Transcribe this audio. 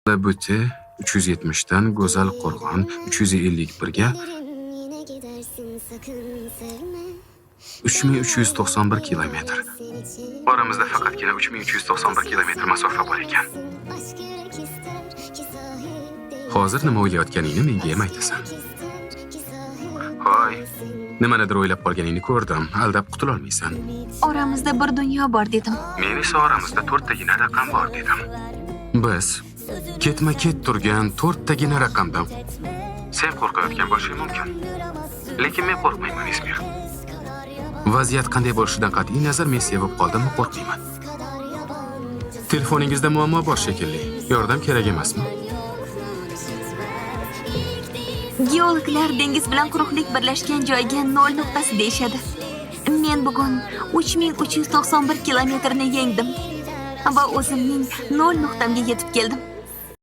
Labuti 370 dan Go'zal Qo'rg'on 351 ga 3391 kilometr. Oramizda faqatgina 3391 kilometr masofa bor ekan. Hozir nima o'ylayotganingni menga ham aytasan. Hoy, nimanidir o'ylab qolganingni ko'rdim. Aldab qutula olmaysan. Oramizda bir dunyo bor dedim. Men esa oramizda 4 tagina raqam bor dedim. Biz ketma-ket turgan 4 tagina raqamdan sen qo'rqayotgan bo'lishing mumkin. Lekin men qo'rqmayman, Ismir. Vaziyat qanday bo'lishidan qat'iy nazar men sevib qoldimmi, qo'rqmayman. Telefoningizda muammo bor shekilli. Yordam kerak emasmi? Geologlar dengiz bilan quruqlik birlashgan joyga 0 nuqtasi deyishadi. Men bugun 3391 kilometrni yengdim va o'zimning 0 nuqtamga yetib keldim.